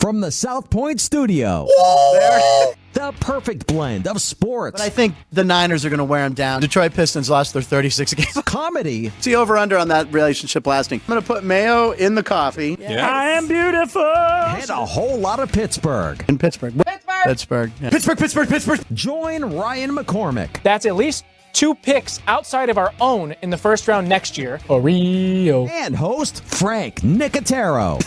From the South Point studio, the perfect blend of sports. But I think the Niners are going to wear them down. Detroit Pistons lost their 36 games. Comedy. See over-under on that relationship lasting. I'm going to put mayo in the coffee. Yes. I am beautiful. And a whole lot of Pittsburgh. In Pittsburgh. Pittsburgh. Yeah. Pittsburgh. Join Ryan McCormick. That's at least 2 picks outside of our own in the first round next year. Oreo. And host Frank Nicotero.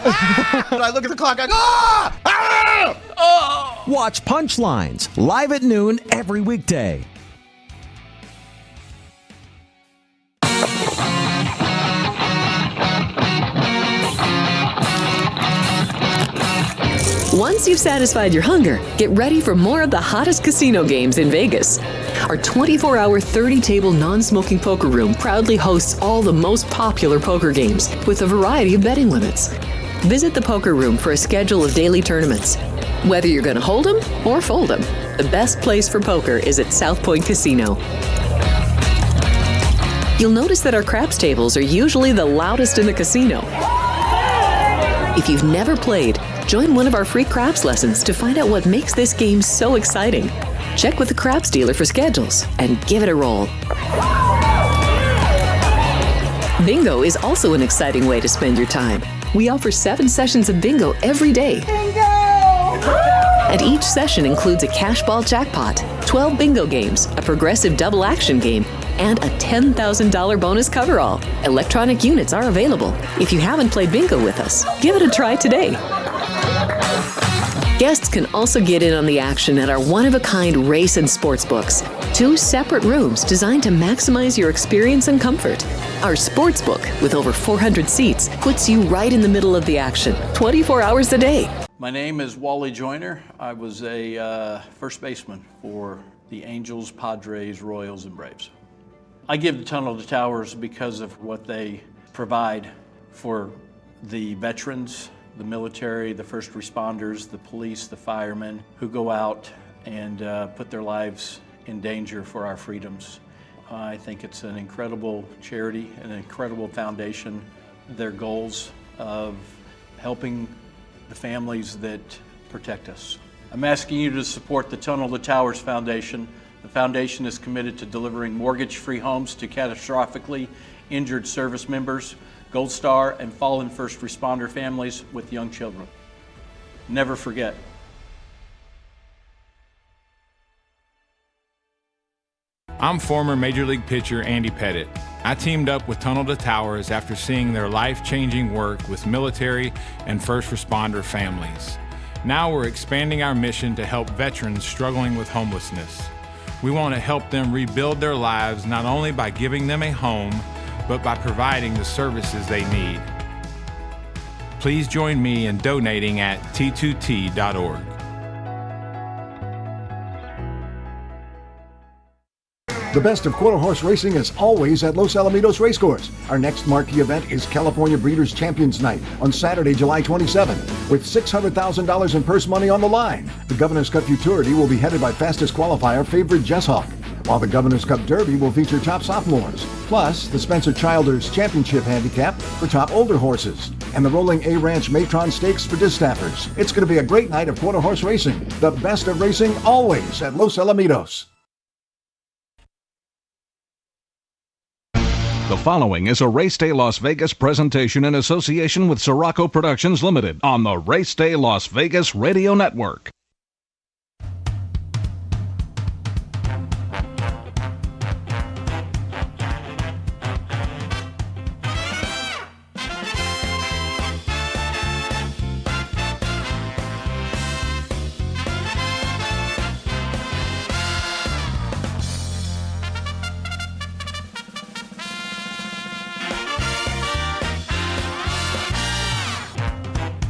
I look at the clock, I go, ah! Ah! Oh! Watch Punchlines live at noon every weekday. Once you've satisfied your hunger, get ready for more of the hottest casino games in Vegas. Our 24-hour, 30-table non-smoking poker room proudly hosts all the most popular poker games with a variety of betting limits. Visit the poker room for a schedule of daily tournaments. Whether you're going to hold 'em or fold 'em, the best place for poker is at South Point Casino. You'll notice that our craps tables are usually the loudest in the casino. If you've never played, join one of our free craps lessons to find out what makes this game so exciting. Check with the craps dealer for schedules and give it a roll. Bingo is also an exciting way to spend your time. We offer 7 sessions of bingo every day. Bingo! And each session includes a cash ball jackpot, 12 bingo games, a progressive double action game, and a $10,000 bonus coverall. Electronic units are available. If you haven't played bingo with us, give it a try today. Guests can also get in on the action at our one-of-a-kind race and sports books. 2 separate rooms designed to maximize your experience and comfort. Our sports book, with over 400 seats, puts you right in the middle of the action, 24 hours a day. My name is Wally Joyner. I was a first baseman for the Angels, Padres, Royals, and Braves. I give the Tunnel to Towers because of what they provide for the veterans, the military, the first responders, the police, the firemen who go out and put their lives in danger for our freedoms. I think it's an incredible charity, an incredible foundation. Their goals of helping the families that protect us. I'm asking you to support the Tunnel to Towers Foundation. The foundation is committed to delivering mortgage-free homes to catastrophically injured service members, Gold Star, and fallen first responder families with young children. Never forget. I'm former Major League pitcher Andy Pettitte. I teamed up with Tunnel to Towers after seeing their life-changing work with military and first responder families. Now we're expanding our mission to help veterans struggling with homelessness. We want to help them rebuild their lives not only by giving them a home, but by providing the services they need. Please join me in donating at t2t.org. The best of quarter horse racing is always at Los Alamitos Racecourse. Our next marquee event is California Breeders' Champions Night on Saturday, July 27th, with $600,000 in purse money on the line. The Governor's Cup Futurity will be headed by fastest qualifier favorite Jess Hawk, while the Governor's Cup Derby will feature top sophomores, plus the Spencer Childers Championship Handicap for top older horses, and the Rolling A Ranch Matron Stakes for distaffers. It's going to be a great night of quarter horse racing. The best of racing always at Los Alamitos. The following is a Race Day Las Vegas presentation in association with Siraco Productions Limited on the Race Day Las Vegas Radio Network.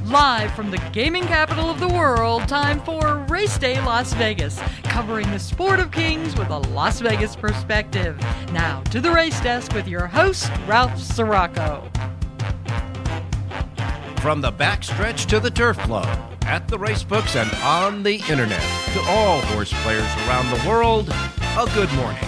Live from the gaming capital of the world, time for Race Day Las Vegas, covering the sport of kings with a Las Vegas perspective. Now to the race desk with your host, Ralph Siraco. From the backstretch to the turf club, at the racebooks and on the internet, to all horse players around the world, a good morning.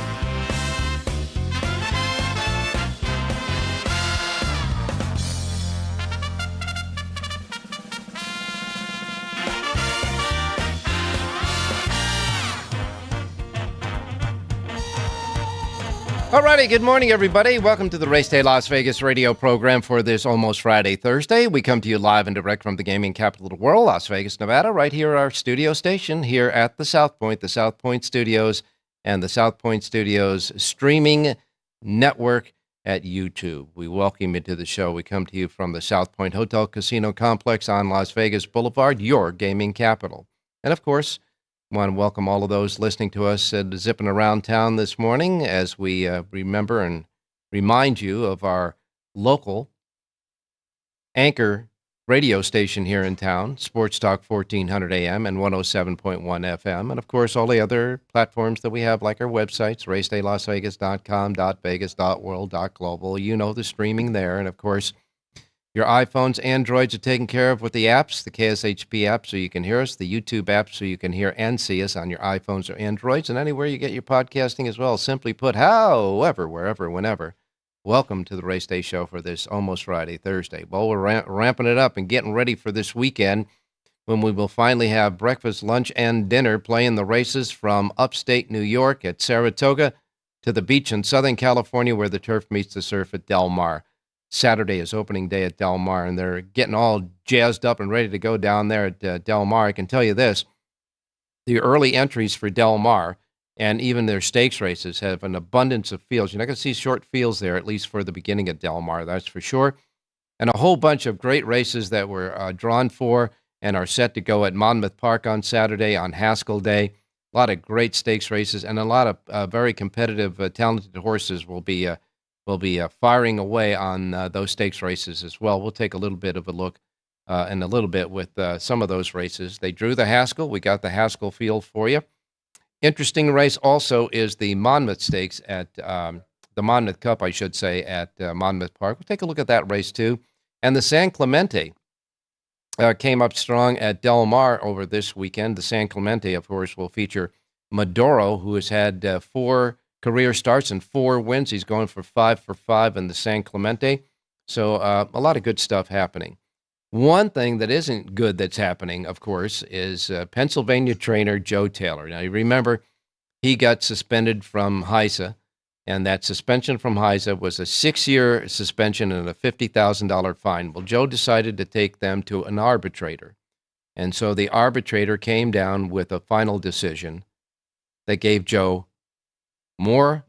Alrighty, good morning, everybody. Welcome to the Race Day Las Vegas radio program for this almost Friday, Thursday. We come to you live and direct from the gaming capital of the world, Las Vegas, Nevada, right here at our studio station here at the South Point Studios, and the South Point Studios streaming network at YouTube. We welcome you to the show. We come to you from the South Point Hotel Casino Complex on Las Vegas Boulevard, your gaming capital. And, of course, I want to welcome all of those listening to us zipping around town this morning as we remember and remind you of our local anchor radio station here in town, Sports Talk 1400 AM and 107.1 FM, and of course all the other platforms that we have, like our websites, racedaylasvegas.com, .vegas, .world, .global. You know the streaming there, and of course your iPhones, Androids are taken care of with the apps, the KSHP app so you can hear us, the YouTube app so you can hear and see us on your iPhones or Androids, and anywhere you get your podcasting as well. Simply put, however, wherever, whenever. Welcome to the Race Day Show for this almost Friday, Thursday. Well, we're ramping it up and getting ready for this weekend when we will finally have breakfast, lunch, and dinner playing the races from upstate New York at Saratoga to the beach in Southern California where the turf meets the surf at Del Mar. Saturday is opening day at Del Mar, and they're getting all jazzed up and ready to go down there at Del Mar. I can tell you this, the early entries for Del Mar and even their stakes races have an abundance of fields. You're not going to see short fields there, at least for the beginning of Del Mar, that's for sure. And a whole bunch of great races that were drawn for and are set to go at Monmouth Park on Saturday, on Haskell Day. A lot of great stakes races, and a lot of very competitive, talented horses will be firing away on those stakes races as well. We'll take a little bit of a look in a little bit with some of those races. They drew the Haskell. We got the Haskell field for you. Interesting race also is the Monmouth Stakes at the Monmouth Cup, I should say, at Monmouth Park. We'll take a look at that race too. And the San Clemente came up strong at Del Mar over this weekend. The San Clemente, of course, will feature Maduro, who has had 4 career starts and 4 wins. He's going for 5 in the San Clemente. So a lot of good stuff happening. One thing that isn't good that's happening, of course, is Pennsylvania trainer Joe Taylor. Now, you remember he got suspended from HISA, and that suspension from HISA was a 6-year suspension and a $50,000 fine. Well, Joe decided to take them to an arbitrator. And so the arbitrator came down with a final decision that gave Joe more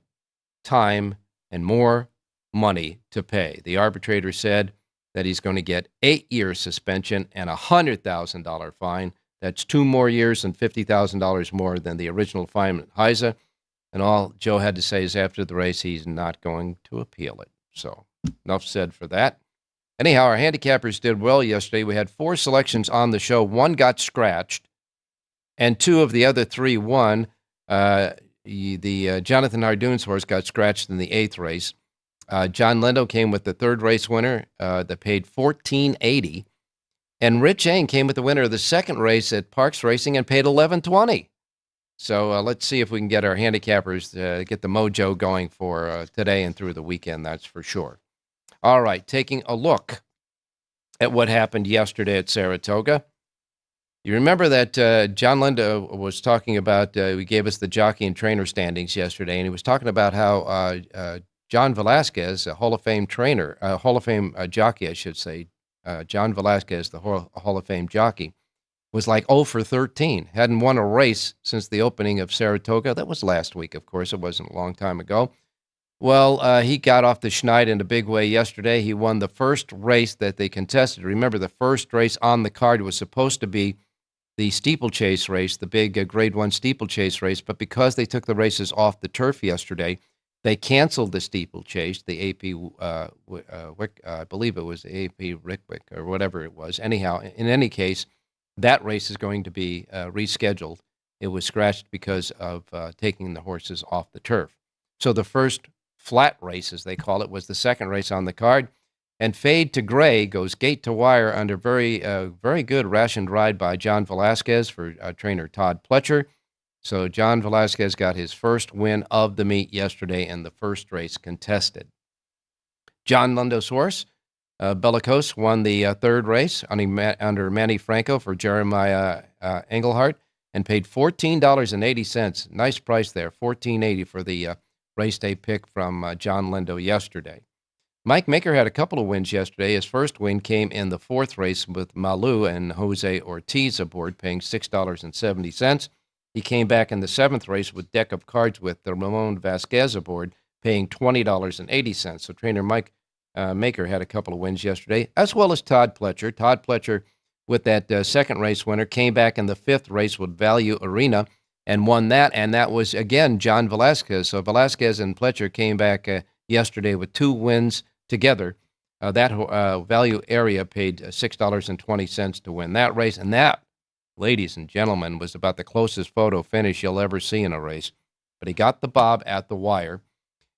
time and more money to pay. The arbitrator said that he's going to get 8-year suspension and a $100,000 fine. That's 2 more years and $50,000 more than the original fine at HISA. And all Joe had to say is after the race, he's not going to appeal it. So enough said for that. Anyhow, our handicappers did well yesterday. We had 4 selections on the show. 1 got scratched, and 2 of the other 3 won. The Jonathan Hardoon's horse got scratched in the 8th race. Jon Lindo came with the 3rd race winner that paid $14.80. And Rich Eng came with the winner of the 2nd race at Parks Racing and paid $11.20. So let's see if we can get our handicappers to get the mojo going for today and through the weekend, that's for sure. All right, taking a look at what happened yesterday at Saratoga. You remember that Jon Lindo was talking about, he gave us the jockey and trainer standings yesterday, and he was talking about how John Velasquez, a Hall of Fame trainer, Hall of Fame jockey, I should say, John Velasquez, the Hall of Fame jockey, was like 0 for 13. Hadn't won a race since the opening of Saratoga. That was last week, of course. It wasn't a long time ago. Well, he got off the schneid in a big way yesterday. He won the first race that they contested. Remember, the first race on the card was supposed to be the steeplechase race, the big Grade 1 steeplechase race, but because they took the races off the turf yesterday, they canceled the steeplechase, the AP, I believe it was the AP Rickwick or whatever it was. Anyhow, in any case, that race is going to be rescheduled. It was scratched because of taking the horses off the turf. So the first flat race, as they call it, was the 2nd race on the card. And Fade to Gray goes gate to wire under very good rationed ride by John Velasquez for trainer Todd Pletcher. So John Velasquez got his first win of the meet yesterday in the first race contested. Jon Lindo's horse, Bellicose, won the 3rd race under Manny Franco for Jeremiah Engelhardt and paid $14.80. Nice price there, $14.80 for the race day pick from Jon Lindo yesterday. Mike Maker had a couple of wins yesterday. His first win came in the fourth race with Malu and Jose Ortiz aboard, paying $6.70. He came back in the seventh race with Deck of Cards with Ramon Vasquez aboard, paying $20.80. So trainer Mike Maker had a couple of wins yesterday, as well as Todd Pletcher. Todd Pletcher, with that second race winner, came back in the fifth race with Value Arena and won that, and that was, again, John Velasquez. So Velasquez and Pletcher came back yesterday with two wins together. That Value area paid $6.20 to win that race, and that, ladies and gentlemen, was about the closest photo finish you'll ever see in a race. But he got the bob at the wire.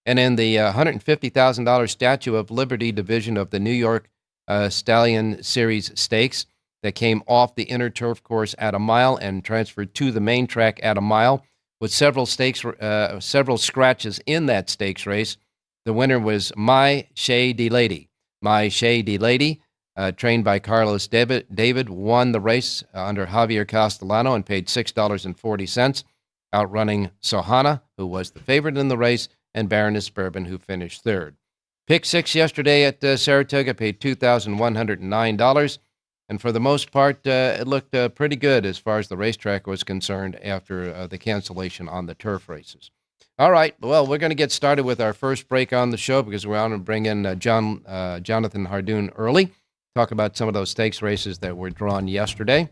And in the $150,000 Statue of Liberty division of the New York Stallion Series Stakes that came off the inner turf course at a mile and transferred to the main track at a mile, with several scratches in that stakes race, the winner was My Shady Lady. My Shady Lady, trained by Carlos David, won the race under Javier Castellano and paid $6.40, outrunning Sohana, who was the favorite in the race, and Baroness Bourbon, who finished third. Pick six yesterday at Saratoga paid $2,109, and for the most part, it looked pretty good as far as the racetrack was concerned after the cancellation on the turf races. All right, well, we're going to get started with our first break on the show because we're going to bring in Jonathan Hardoon early, talk about some of those stakes races that were drawn yesterday,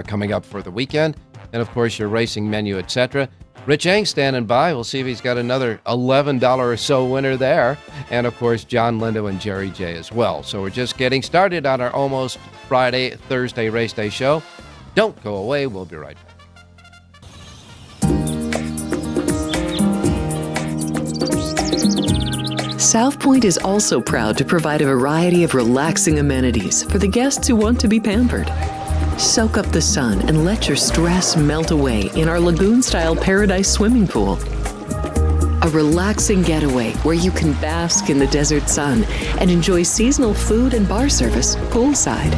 coming up for the weekend, and, of course, your racing menu, etc. Rich Eng standing by. We'll see if he's got another $11 or so winner there, and, of course, Jon Lindo and Jerry J as well. So we're just getting started on our almost Thursday race day show. Don't go away. We'll be right back. South Point is also proud to provide a variety of relaxing amenities for the guests who want to be pampered. Soak up the sun and let your stress melt away in our lagoon-style Paradise swimming pool. A relaxing getaway where you can bask in the desert sun and enjoy seasonal food and bar service poolside.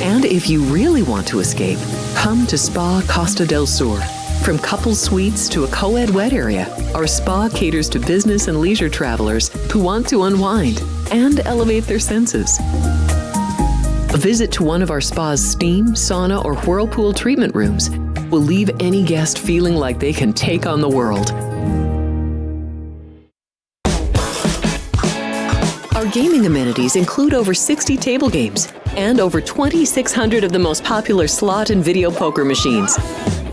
And if you really want to escape, come to Spa Costa del Sur. From couple suites to a co-ed wet area, our spa caters to business and leisure travelers who want to unwind and elevate their senses. A visit to one of our spa's steam, sauna, or whirlpool treatment rooms will leave any guest feeling like they can take on the world. Our gaming amenities include over 60 table games and over 2,600 of the most popular slot and video poker machines.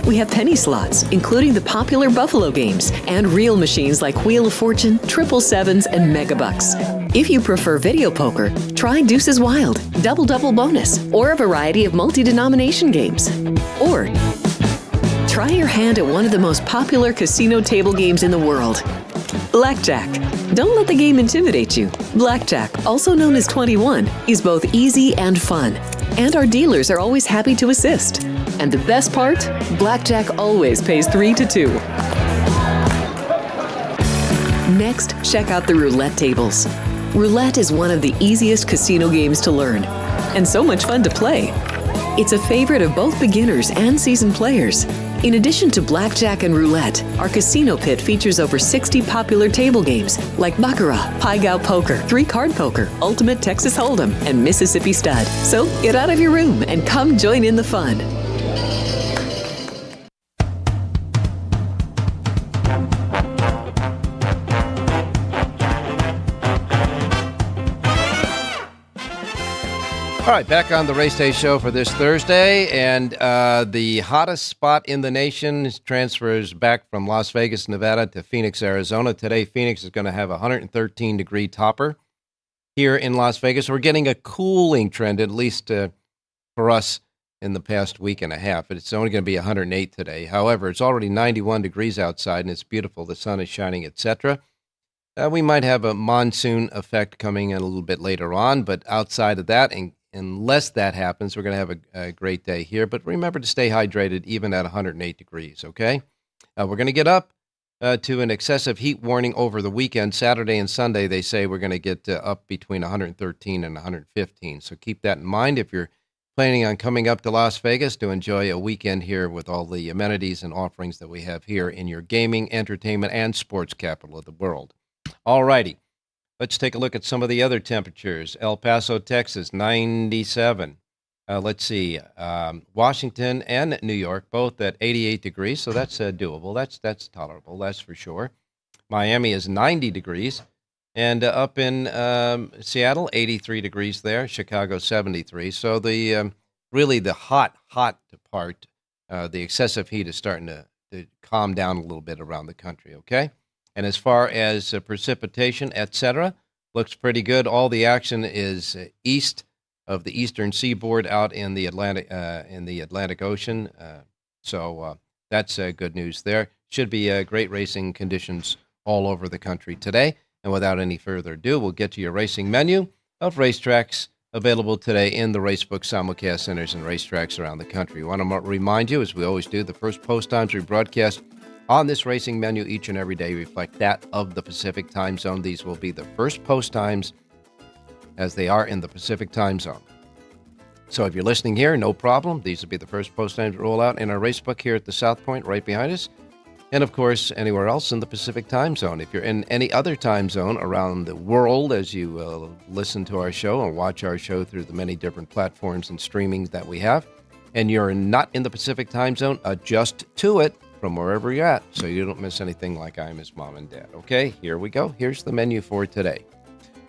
We have penny slots, including the popular Buffalo games, and real machines like Wheel of Fortune, Triple Sevens, and Megabucks. If you prefer video poker, try Deuces Wild, Double Double Bonus, or a variety of multi-denomination games. Or try your hand at one of the most popular casino table games in the world, Blackjack. Don't let the game intimidate you. Blackjack, also known as 21, is both easy and fun. And our dealers are always happy to assist. And the best part? Blackjack always pays 3-2. Next, check out the roulette tables. Roulette is one of the easiest casino games to learn, and so much fun to play. It's a favorite of both beginners and seasoned players. In addition to blackjack and roulette, our casino pit features over 60 popular table games like Baccarat, Pai Gow Poker, 3-Card Poker, Ultimate Texas Hold'em, and Mississippi Stud. So get out of your room and come join in the fun. All right, back on the Race Day show for this Thursday, and the hottest spot in the nation transfers back from Las Vegas, Nevada to Phoenix, Arizona. Today, Phoenix is going to have a 113-degree topper here in Las Vegas. We're getting a cooling trend, at least for us, in the past week and a half. It's only going to be 108 today. However, it's already 91 degrees outside, and it's beautiful. The sun is shining, etc. We might have a monsoon effect coming in a little bit later on, but outside of that, unless that happens, we're going to have a great day here. But remember to stay hydrated even at 108 degrees, okay? We're going to get up to an excessive heat warning over the weekend. Saturday and Sunday, they say we're going to get up between 113 and 115. So keep that in mind. If you're planning on coming up to Las Vegas to enjoy a weekend here with all the amenities and offerings that we have here in your gaming, entertainment, and sports capital of the world. All righty. Let's take a look at some of the other temperatures. El Paso, Texas, 97. Let's see. Washington and New York, both at 88 degrees, so that's doable. That's tolerable, that's for sure. Miami is 90 degrees. And up in Seattle, 83 degrees there. Chicago, 73. So the really the hot part, the excessive heat is starting to calm down a little bit around the country, okay? And as far as precipitation, etc., looks pretty good. All the action is east of the eastern seaboard out in the Atlantic Ocean. So that's good news there. Should be great racing conditions all over the country today. And without any further ado, we'll get to your racing menu of racetracks available today in the Racebook Simulcast centers and racetracks around the country. We want to remind you, as we always do, the first post times we broadcast on this racing menu each and every day reflect that of the Pacific time zone. These will be the first post times as they are in the Pacific time zone. So if you're listening here, no problem. These will be the first post times roll out in our racebook here at the South Point right behind us. And, of course, anywhere else in the Pacific time zone. If you're in any other time zone around the world as you listen to our show and watch our show through the many different platforms and streamings that we have, and you're not in the Pacific time zone, adjust to it from wherever you're at so you don't miss anything like I miss Mom and Dad. Okay, here we go. Here's the menu for today.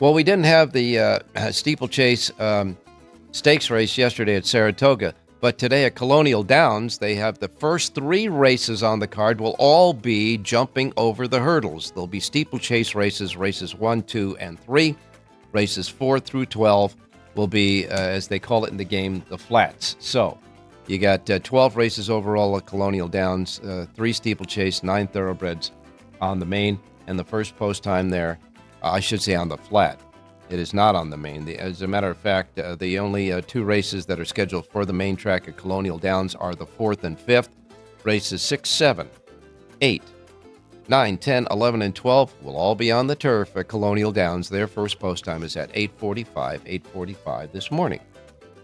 Well, we didn't have the steeplechase stakes race yesterday at Saratoga. But today at Colonial Downs, they have the first 3 races on the card will all be jumping over the hurdles. There'll be steeplechase races 1, 2, and 3. Races 4 through 12 will be, as they call it in the game, the flats. So you got 12 races overall at Colonial Downs, 3 steeplechase, 9 thoroughbreds on the main, and the first post time there, I should say on the flat. It is not on the main. As a matter of fact, the only 2 races that are scheduled for the main track at Colonial Downs are the 4th and 5th. Races 6, 7, 8, 9, 10, 11, and 12 will all be on the turf at Colonial Downs. Their first post time is at 8:45 this morning.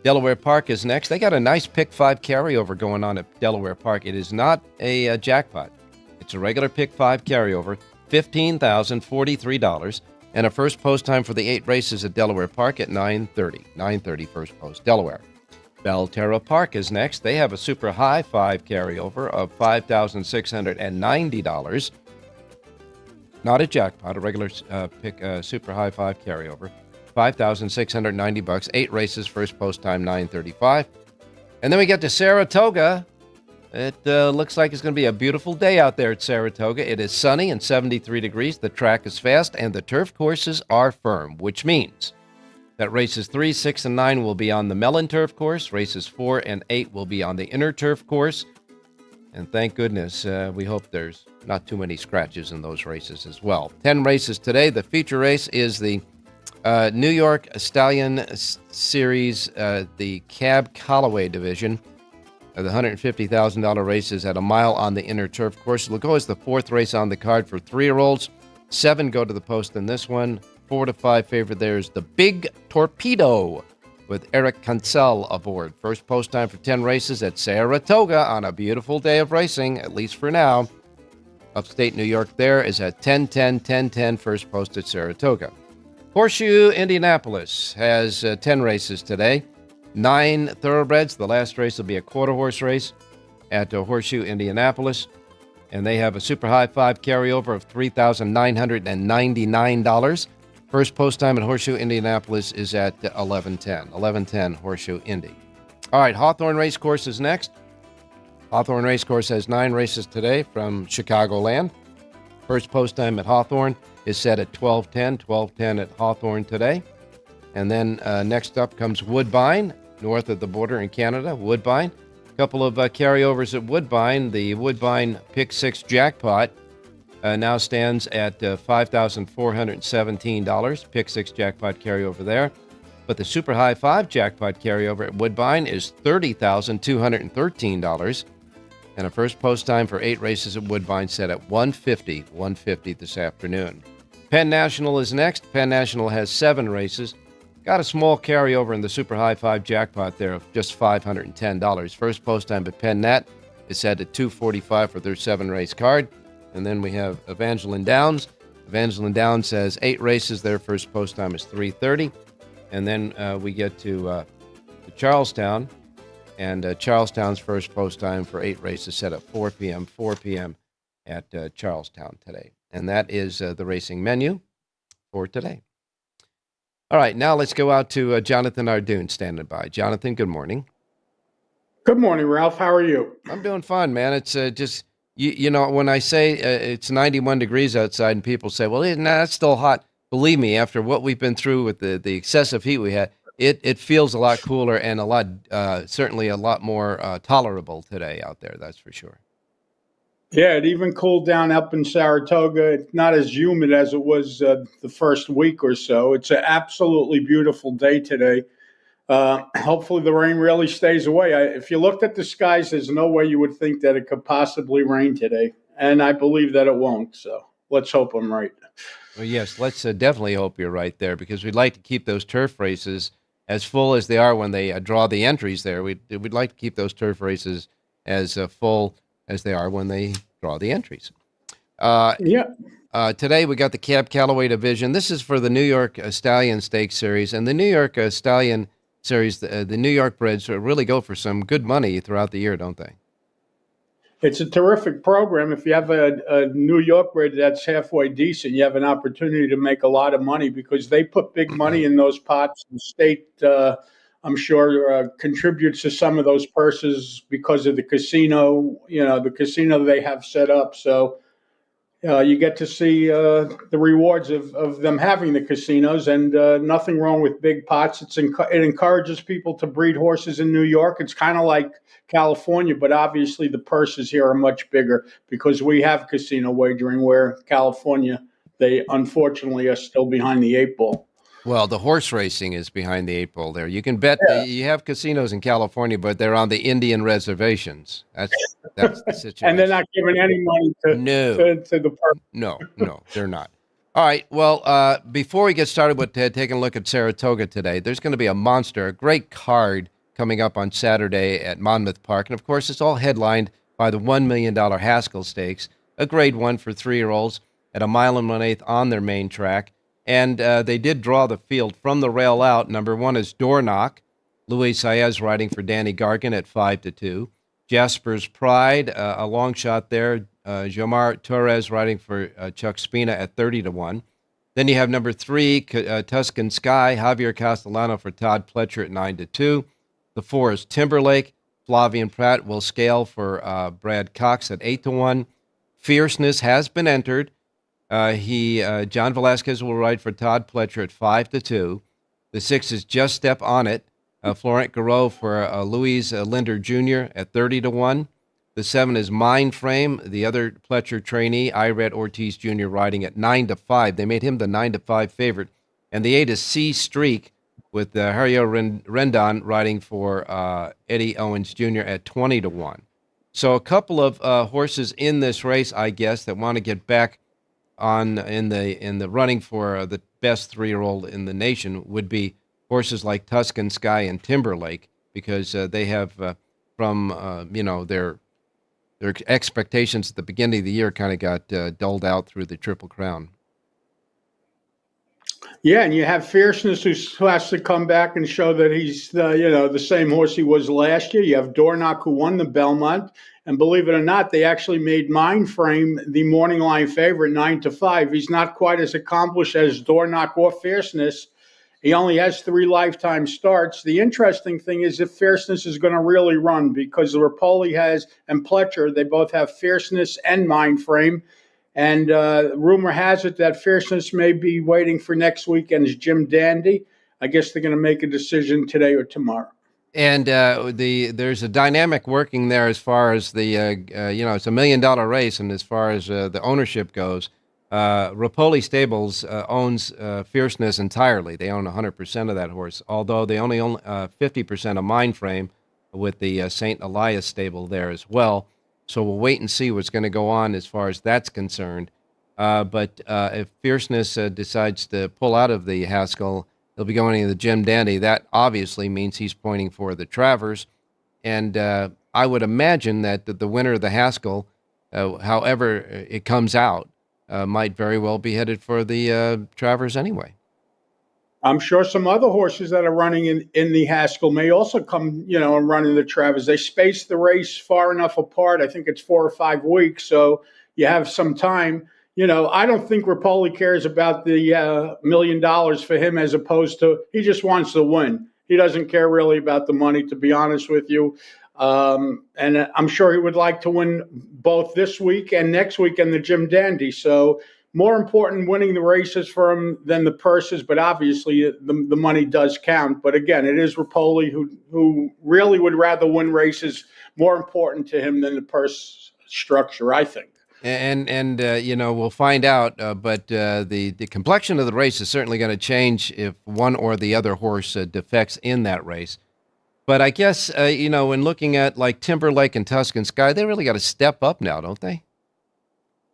Delaware Park is next. They got a nice Pick 5 carryover going on at Delaware Park. It is not a jackpot. It's a regular Pick 5 carryover, $15,043. And a first post time for the 8 races at Delaware Park at 9:30. 9:30 first post, Delaware. Belterra Park is next. They have a super high 5 carryover of $5,690. Not a jackpot, a regular pick super high 5 carryover. $5,690. 8 races, first post time 9:35. And then we get to Saratoga. It looks like it's going to be a beautiful day out there at Saratoga. It is sunny and 73 degrees. The track is fast, and the turf courses are firm, which means that races 3, 6, and 9 will be on the Mellon turf course. Races 4 and 8 will be on the inner turf course. And thank goodness, we hope there's not too many scratches in those races as well. 10 races today. The feature race is the New York Stallion Series, the Cab Callaway division. The $150,000 race is at a mile on the inner turf course. It'll go as the 4th race on the card for 3-year-olds. 7 go to the post in this one. 4 to 5 favorite there is the Big Torpedo with Eric Cancel aboard. First post time for 10 races at Saratoga on a beautiful day of racing, at least for now. Upstate New York there is at 10-10-10-10 first post at Saratoga. Horseshoe Indianapolis has 10 races today. 9 thoroughbreds. The last race will be a quarter horse race at Horseshoe Indianapolis. And they have a super high 5 carryover of $3,999. First post time at Horseshoe Indianapolis is at 11:10. 11:10 Horseshoe Indy. All right, Hawthorne Racecourse is next. Hawthorne Racecourse has 9 races today from Chicagoland. First post time at Hawthorne is set at 12:10. 12:10 at Hawthorne today. And then next up comes Woodbine, north of the border in Canada, Woodbine. A couple of carryovers at Woodbine. The Woodbine Pick 6 jackpot now stands at $5,417. Pick 6 jackpot carryover there. But the Super High 5 jackpot carryover at Woodbine is $30,213. And a first post time for 8 races at Woodbine set at 150 this afternoon. Penn National is next. Penn National has 7 races. Got a small carryover in the Super High Five jackpot there of just $510. First post time at Penn Nat is set at $245 for their 7-race card. And then we have Evangeline Downs. Evangeline Downs has 8 races. Their first post time is $330. And then we get to Charlestown. And Charlestown's first post time for 8 races set at 4 p.m. 4 p.m. at Charlestown today. And that is the racing menu for today. All right, now let's go out to Jonathan Ardoon standing by. Jonathan, good morning. Good morning, Ralph. How are you? I'm doing fine, man. It's just, you know, when I say it's 91 degrees outside and people say, well, that's still hot. Believe me, after what we've been through with the excessive heat we had, it feels a lot cooler and certainly a lot more tolerable today out there. That's for sure. Yeah, it even cooled down up in Saratoga. It's not as humid as it was the first week or so. It's an absolutely beautiful day today. Hopefully the rain really stays away. If you looked at the skies, there's no way you would think that it could possibly rain today. And I believe that it won't. So let's hope I'm right. Well, yes, let's definitely hope you're right there, because we'd like to keep those turf races as full as they are when they draw the entries there. We'd like to keep those turf races as full as they are when they draw the entries. Today we got the Cab Callaway division. This is for the New York Stallion Stakes Series. And the New York Stallion Series, the New York breds really go for some good money throughout the year, don't they? It's a terrific program. If you have a New York bred that's halfway decent, you have an opportunity to make a lot of money, because they put big money in those pots. The state, I'm sure, contributes to some of those purses because of the casino, the casino they have set up. So you get to see the rewards of them having the casinos, and nothing wrong with big pots. It encourages people to breed horses in New York. It's kind of like California, but obviously the purses here are much bigger because we have casino wagering, where California, they unfortunately are still behind the 8 ball. Well, the horse racing is behind the 8 ball there. You can bet you have casinos in California, but they're on the Indian reservations. That's the situation. And they're not giving any money to the purse. No, they're not. All right, well, before we get started with taking a look at Saratoga today, there's going to be a great card coming up on Saturday at Monmouth Park. And, of course, it's all headlined by the $1 million Haskell Stakes, a grade 1 for 3-year-olds at 1 1/8 miles on their main track. And they did draw the field from the rail out. Number 1 is Door Knock. Luis Saez riding for Danny Gargan at 5-2. Jasper's Pride, a long shot there. Jomar Torres riding for Chuck Spina at 30-1. Then you have number 3, Tuscan Sky, Javier Castellano for Todd Pletcher at 9-2. The 4 is Timberlake. Flavian Pratt will scale for Brad Cox at 8-1. Fierceness has been entered. John Velasquez will ride for Todd Pletcher at 5-2. The 6 is Just Step On It. Florent Garreau for Louise Linder Jr. at 30-1. The 7 is Mind Frame, the other Pletcher trainee, Ired Ortiz Jr. riding at 9-5. They made him the 9-5 favorite. And the 8 is C Streak with Hario Rendon riding for Eddie Owens Jr. at 20-1. So a couple of horses in this race, I guess, that want to get back on in the running for the best 3-year-old in the nation would be horses like Tuscan Sky and Timberlake, because they have their expectations at the beginning of the year kind of got dulled out through the Triple Crown. Yeah, and you have Fierceness who has to come back and show that he's the same horse he was last year. You have Dornock, who won the Belmont, and believe it or not, they actually made Mind Frame the morning line favorite 9-5. He's not quite as accomplished as Dornock or Fierceness. He only has 3 lifetime starts. The interesting thing is if Fierceness is going to really run, because Rapoli and Pletcher, they both have Fierceness and Mind Frame. And rumor has it that Fierceness may be waiting for next weekend's Jim Dandy. I guess they're going to make a decision today or tomorrow. And there's a dynamic working there as far as the it's $1 million race, and as far as the ownership goes, Rapoli Stables owns Fierceness entirely. They own 100% of that horse, although they only own 50% of Mind Frame with the St. Elias stable there as well. So we'll wait and see what's going to go on as far as that's concerned. But if Fierceness decides to pull out of the Haskell He'll be going to the Jim Dandy. That obviously means he's pointing for the Travers. And I would imagine that the winner of the Haskell, however it comes out, might very well be headed for the Travers anyway. I'm sure some other horses that are running in the Haskell may also come, and run in the Travers. They space the race far enough apart. I think it's 4 or 5 weeks, so you have some time. I don't think Rapoli cares about the $1 million for him, as opposed to he just wants to win. He doesn't care really about the money, to be honest with you. And I'm sure he would like to win both this week and next week in the Jim Dandy. So more important winning the races for him than the purses, but obviously the money does count. But again, it is Rapoli who really would rather win races, more important to him than the purse structure, I think. And we'll find out, but the complexion of the race is certainly going to change if one or the other horse defects in that race. But I guess, when looking at like Timberlake and Tuscan Sky, they really got to step up now, don't they?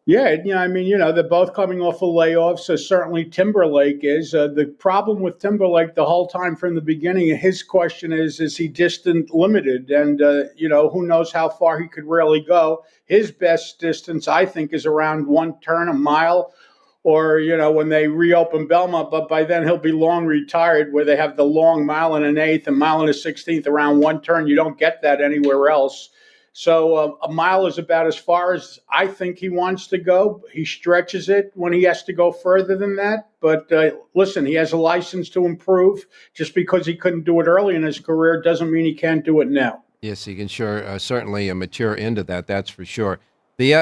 Yeah, they're both coming off of layoffs, so certainly Timberlake is. The problem with Timberlake the whole time from the beginning, his question is he distant limited? And, who knows how far he could really go. His best distance, I think, is around 1 turn, a mile, or, when they reopen Belmont. But by then he'll be long retired, where they have the long 1 1/8, a 1 1/16 around 1 turn. You don't get that anywhere else. So a mile is about as far as I think he wants to go. He stretches it when he has to go further than that. But listen, he has a license to improve. Just because he couldn't do it early in his career doesn't mean he can't do it now. Yes, he can certainly mature into that. That's for sure. The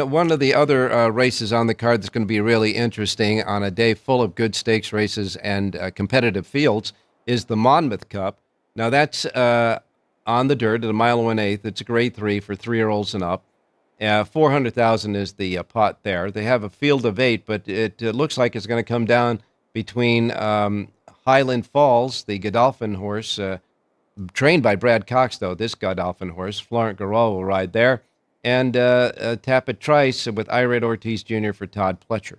one of the other races on the card that's going to be really interesting on a day full of good stakes races and competitive fields is the Monmouth Cup. Now that's on the dirt at 1 1/8. It's a grade 3 for 3-year-olds and up. 400,000 is the pot there. They have a field of 8, but it looks like it's going to come down between Highland Falls, the Godolphin horse, trained by Brad Cox, though, this Godolphin horse. Florent Garreau will ride there. And Tapit Trice with Irate Ortiz Jr. for Todd Pletcher.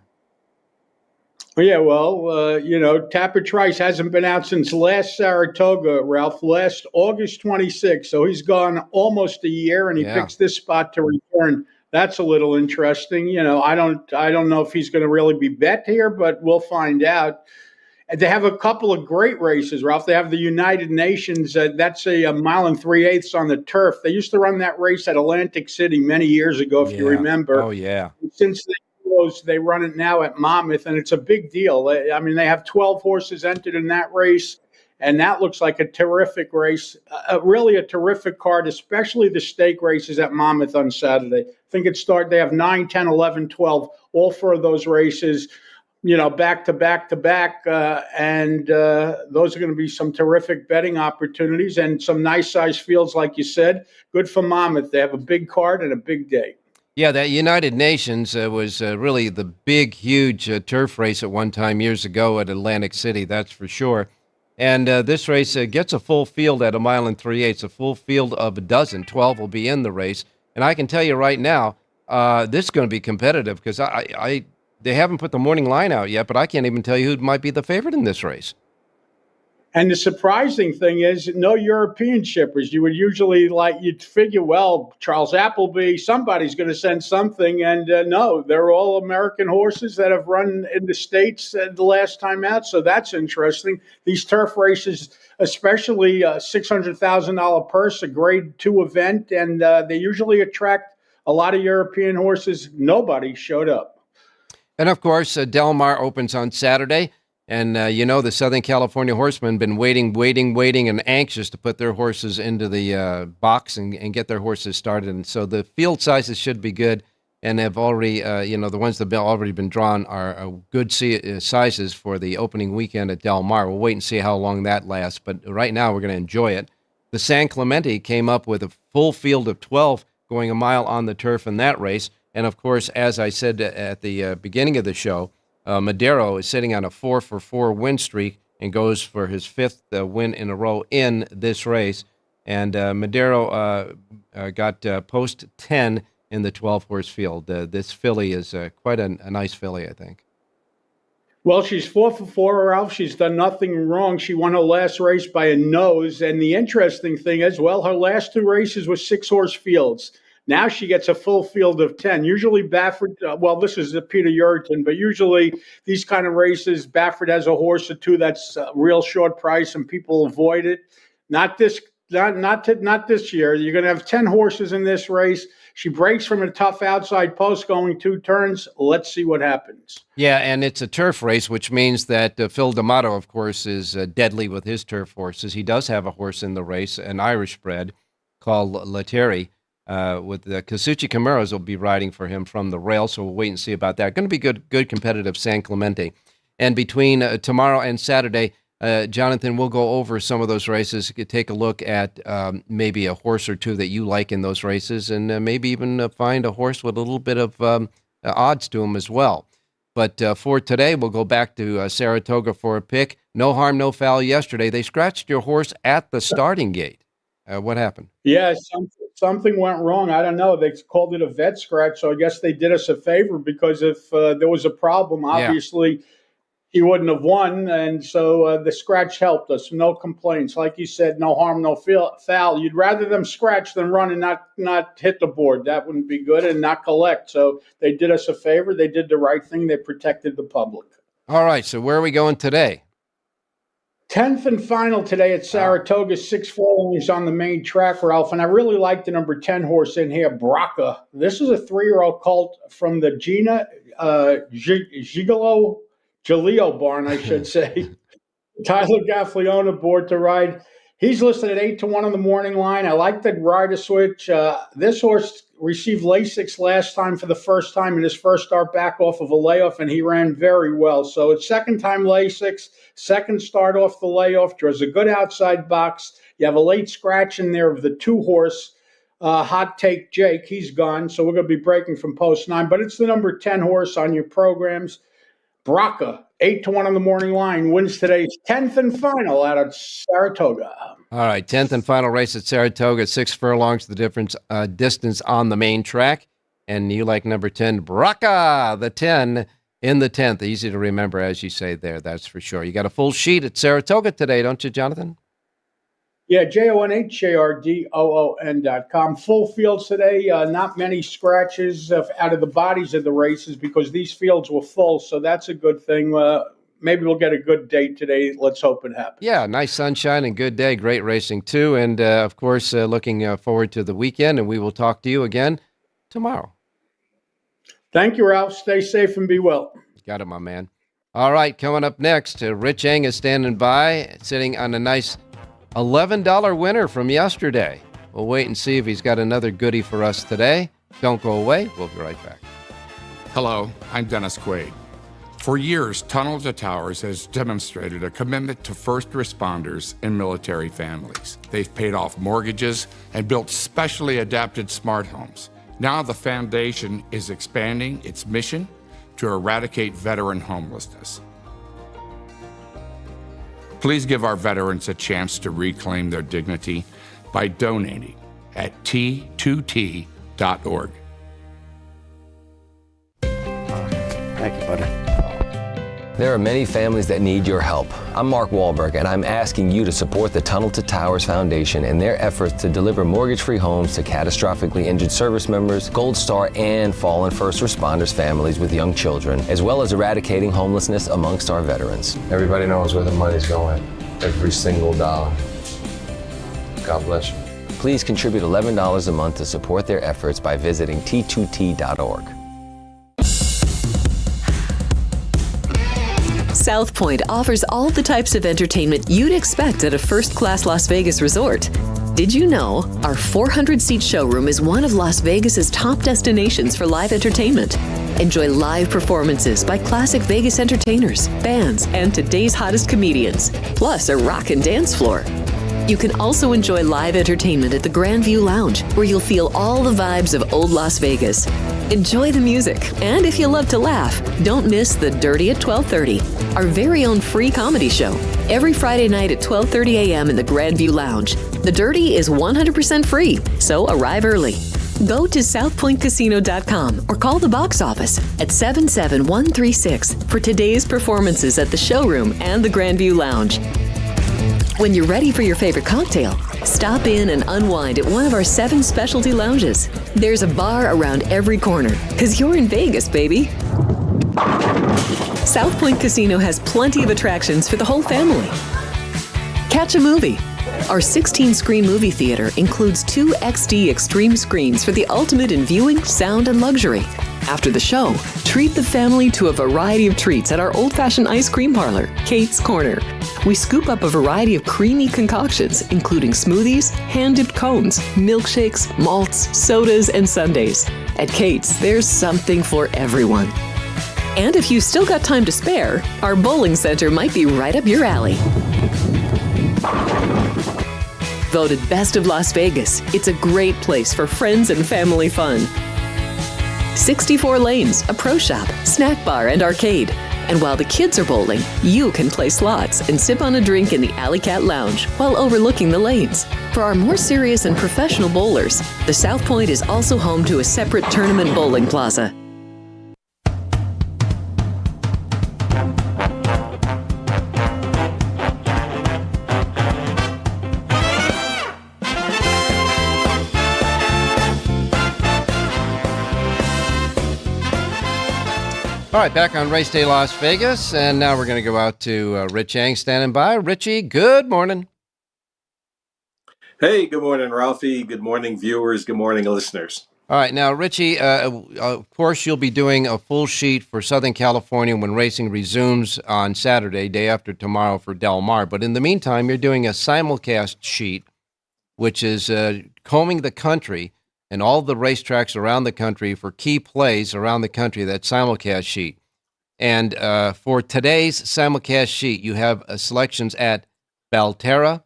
Yeah, well, Tapit Trice hasn't been out since last Saratoga, Ralph, last August 26th. So he's gone almost a year, and he picks this spot to return. That's a little interesting. I don't know if he's going to really be bet here, but we'll find out. And they have a couple of great races, Ralph. They have the United Nations. That's a 1 3/8 on the turf. They used to run that race at Atlantic City many years ago, if you remember. Oh, yeah. Since they run it now at Monmouth, and it's a big deal. I mean, they have 12 horses entered in that race, and that looks like a terrific race, really a terrific card, especially the stake races at Monmouth on Saturday. I think they have 9, 10, 11, 12, all 4 of those races, back to back to back. And those are going to be some terrific betting opportunities and some nice size fields, like you said. Good for Monmouth. They have a big card and a big day. Yeah, that United Nations was really the big, huge turf race at one time years ago at Atlantic City, that's for sure. And this race gets a full field at 1 3/8, a full field of a dozen. 12 will be in the race. And I can tell you right now, this is going to be competitive because they haven't put the morning line out yet, but I can't even tell you who might be the favorite in this race. And the surprising thing is, no European shippers. You would usually you'd figure, well, Charles Appleby, somebody's going to send something. And no, they're all American horses that have run in the States the last time out. So that's interesting. These turf races, especially a $600,000 purse, a grade 2 event, and they usually attract a lot of European horses. Nobody showed up. And of course, Del Mar opens on Saturday. And, the Southern California horsemen have been waiting, and anxious to put their horses into the box and get their horses started. And so the field sizes should be good and have already, the ones that have already been drawn are good sizes for the opening weekend at Del Mar. We'll wait and see how long that lasts. But right now, we're going to enjoy it. The San Clemente came up with a full field of 12 going a mile on the turf in that race. And, of course, as I said at the beginning of the show, Madero is sitting on a 4-for-4 win streak and goes for his 5th win in a row in this race. And Madero got post 10 in the 12-horse field. This filly is quite a nice filly, I think. Well, she's 4 for 4, Ralph. She's done nothing wrong. She won her last race by a nose. And the interesting thing is, well, her last 2 races were 6-horse fields. Now she gets a full field of 10. Usually Baffert, well, this is the Peter Uriton, but usually these kind of races, Baffert has a horse or 2 that's a real short price and people avoid it. Not this year. You're going to have 10 horses in this race. She breaks from a tough outside post going 2 turns. Let's see what happens. Yeah, and it's a turf race, which means that Phil D'Amato, of course, is deadly with his turf horses. He does have a horse in the race, an Irish bred called Lettieri. With the Casucci Camaros will be riding for him from the rail, so we'll wait and see about that. Going to be good competitive San Clemente. And between tomorrow and Saturday, Jonathan, we'll go over some of those races, take a look at maybe a horse or 2 that you like in those races, and maybe even find a horse with a little bit of odds to him as well. But for today, we'll go back to Saratoga for a pick. No harm, no foul yesterday. They scratched your horse at the starting gate. What happened? Yeah, something went wrong. I don't know. They called it a vet scratch, so I guess they did us a favor, because if there was a problem, obviously he wouldn't have won, and so the scratch helped us. No complaints. Like you said, no harm, no foul. You'd rather them scratch than run and not hit the board. That wouldn't be good, and not collect. So they did us a favor. They did the right thing. They protected the public. All right, so where are we going today? 10th and final today at Saratoga, 6 furlongs on the main track, Ralph. And I really like the number 10 horse in here, Braca. This is a 3-year-old colt from the Gina Giglio barn, I should say. Tyler Gaffleone aboard to ride. He's listed at 8-1 on the morning line. I like the rider switch. This horse received Lasix last time for the first time in his first start back off of a layoff, and he ran very well. So it's second time Lasix, second start off the layoff, draws a good outside box. You have a late scratch in there of the 2-horse Hot Take Jake. He's gone, so we're going to be breaking from post 9. But it's the number 10 horse on your programs. Braca, 8-1 on the morning line, wins today's 10th and final out of Saratoga. All right, 10th and final race at Saratoga, 6 furlongs, the difference distance on the main track. And you like number 10, Braca, the 10 in the 10th. Easy to remember, as you say there, that's for sure. You got a full sheet at Saratoga today, don't you, Jonathan? Yeah, JONHJRDOON.com. Full fields today. Not many scratches out of the bodies of the races, because these fields were full, so that's a good thing. Maybe we'll get a good date today. Let's hope it happens. Yeah, nice sunshine and good day. Great racing, too. And, of course, looking forward to the weekend, and we will talk to you again tomorrow. Thank you, Ralph. Stay safe and be well. Got it, my man. All right, coming up next, Rich Eng is standing by, sitting on a nice $11 winner from yesterday. We'll wait and see if he's got another goodie for us today. Don't go away. We'll be right back. Hello, I'm Dennis Quaid. For years, Tunnel to Towers has demonstrated a commitment to first responders and military families. They've paid off mortgages and built specially adapted smart homes. Now the foundation is expanding its mission to eradicate veteran homelessness. Please give our veterans a chance to reclaim their dignity by donating at T2T.org. Thank you, buddy. There are many families that need your help. I'm Mark Wahlberg, and I'm asking you to support the Tunnel to Towers Foundation in their efforts to deliver mortgage-free homes to catastrophically injured service members, Gold Star, and fallen first responders families with young children, as well as eradicating homelessness amongst our veterans. Everybody knows where the money's going. Every single dollar. God bless you. Please contribute $11 a month to support their efforts by visiting T2T.org. South Point offers all the types of entertainment you'd expect at a first-class Las Vegas resort. Did you know our 400-seat showroom is one of Las Vegas's top destinations for live entertainment? Enjoy live performances by classic Vegas entertainers, bands, and today's hottest comedians, plus a rock and dance floor. You can also enjoy live entertainment at the Grand View Lounge, where you'll feel all the vibes of old Las Vegas. Enjoy the music, and if you love to laugh, don't miss The Dirty at 12:30, our very own free comedy show. Every Friday night at 12:30 a.m. in the Grand View Lounge. The Dirty is 100% free, so arrive early. Go to southpointcasino.com or call the box office at 77136 for today's performances at the showroom and the Grandview Lounge. When you're ready for your favorite cocktail, stop in and unwind at one of our 7 specialty lounges. There's a bar around every corner, because you're in Vegas, baby. South Point Casino has plenty of attractions for the whole family. Catch a movie. Our 16-screen movie theater includes 2 XD Extreme screens for the ultimate in viewing, sound, and luxury. After the show, treat the family to a variety of treats at our old-fashioned ice cream parlor, Kate's Corner. We scoop up a variety of creamy concoctions, including smoothies, hand-dipped cones, milkshakes, malts, sodas, and sundaes. At Kate's, there's something for everyone. And if you've still got time to spare, our bowling center might be right up your alley. Voted Best of Las Vegas, it's a great place for friends and family fun. 64 lanes, a pro shop, snack bar, and arcade. And while the kids are bowling, you can play slots and sip on a drink in the Alley Cat Lounge while overlooking the lanes. For our more serious and professional bowlers, the South Point is also home to a separate tournament bowling plaza. All right, back on Race Day Las Vegas, and now we're going to go out to Rich Yang standing by. Richie, good morning. Hey, good morning, Ralphie. Good morning, viewers. Good morning, listeners. All right, now, Richie, of course, you'll be doing a full sheet for Southern California when racing resumes on Saturday, day after tomorrow for Del Mar. But in the meantime, you're doing a simulcast sheet, which is combing the country and all the racetracks around the country for key plays around the country, that simulcast sheet. And for today's simulcast sheet, you have selections at Belterra,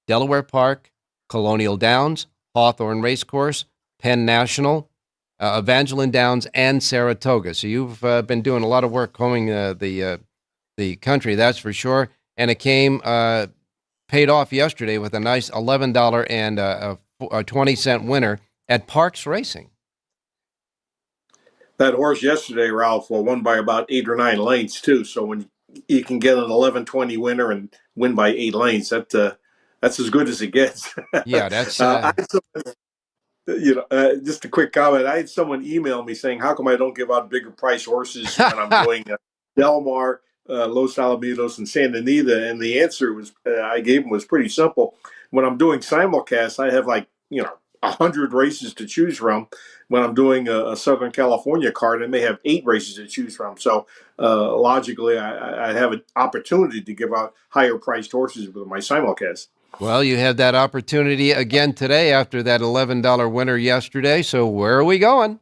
Delaware Park, Colonial Downs, Hawthorne Racecourse, Penn National, Evangeline Downs, and Saratoga. So you've been doing a lot of work combing the country, that's for sure. And it paid off yesterday with a nice $11 and a 20-cent winner at Parks Racing. That horse yesterday, Ralph, won by about 8 or 9 lengths, too. So when you can get an 11-20 winner and win by 8 lengths, that's as good as it gets. Yeah, that's... just a quick comment. I had someone email me saying, how come I don't give out bigger price horses when I'm doing Del Mar, Los Alamitos, and Santa Anita? And the answer I gave them was pretty simple. When I'm doing simulcast, I have 100 races to choose from. When I'm doing a Southern California card, I may have 8 races to choose from. So logically, I have an opportunity to give out higher priced horses with my simulcast. Well, you have that opportunity again today after that $11 winner yesterday. So where are we going?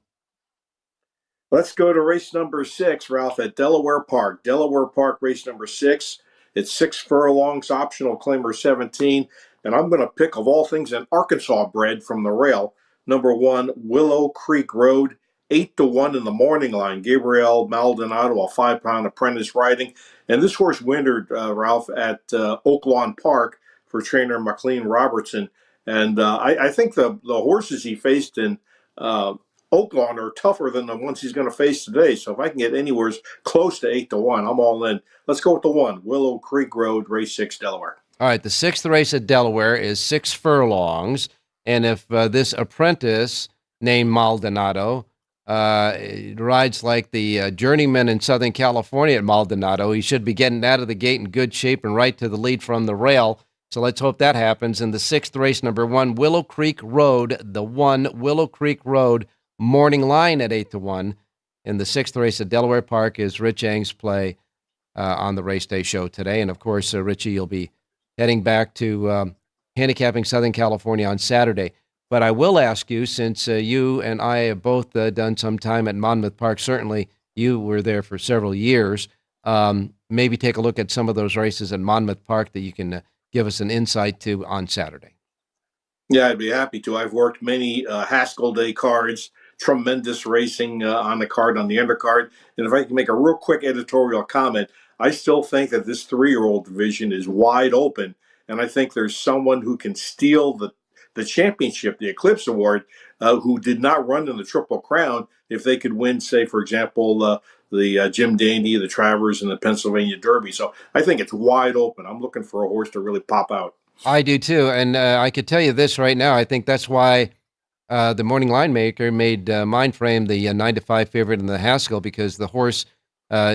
Let's go to race number 6, Ralph, at Delaware Park. Delaware Park, race number 6. It's 6 furlongs, optional claimer 17. And I'm going to pick, of all things, an Arkansas bred from the rail. Number 1, Willow Creek Road, 8-1 in the morning line. Gabriel Maldonado, a 5-pound apprentice riding. And this horse wintered, Ralph, at Oak Lawn Park for trainer McLean Robertson. And I think the horses he faced in Oak Lawn are tougher than the ones he's going to face today. So if I can get anywhere close to 8-1, I'm all in. Let's go with the 1, Willow Creek Road, race 6, Delaware. All right, the 6th race at Delaware is 6 furlongs. And if this apprentice named Maldonado rides like the journeyman in Southern California at Maldonado, he should be getting out of the gate in good shape and right to the lead from the rail. So let's hope that happens. In the 6th race, number 1, Willow Creek Road, the 1, Willow Creek Road, morning line at 8-1. In the 6th race at Delaware Park is Rich Yang's play on the Race Day show today. And, of course, Richie, you'll be heading back to Handicapping Southern California on Saturday. But I will ask you, since you and I have both done some time at Monmouth Park, certainly you were there for several years, maybe take a look at some of those races at Monmouth Park that you can give us an insight to on Saturday. Yeah, I'd be happy to. I've worked many Haskell Day cards, tremendous racing on the card, on the undercard. And if I can make a real quick editorial comment, I still think that this 3-year-old division is wide open. And I think there's someone who can steal the the championship, the Eclipse Award, who did not run in the Triple Crown, if they could win, say, for example, the Jim Dandy, the Travers, and the Pennsylvania Derby. So I think it's wide open. I'm looking for a horse to really pop out. I do too, and I could tell you this right now. I think that's why the Morning Line Maker made Mindframe the 9-5 favorite in the Haskell, because the horse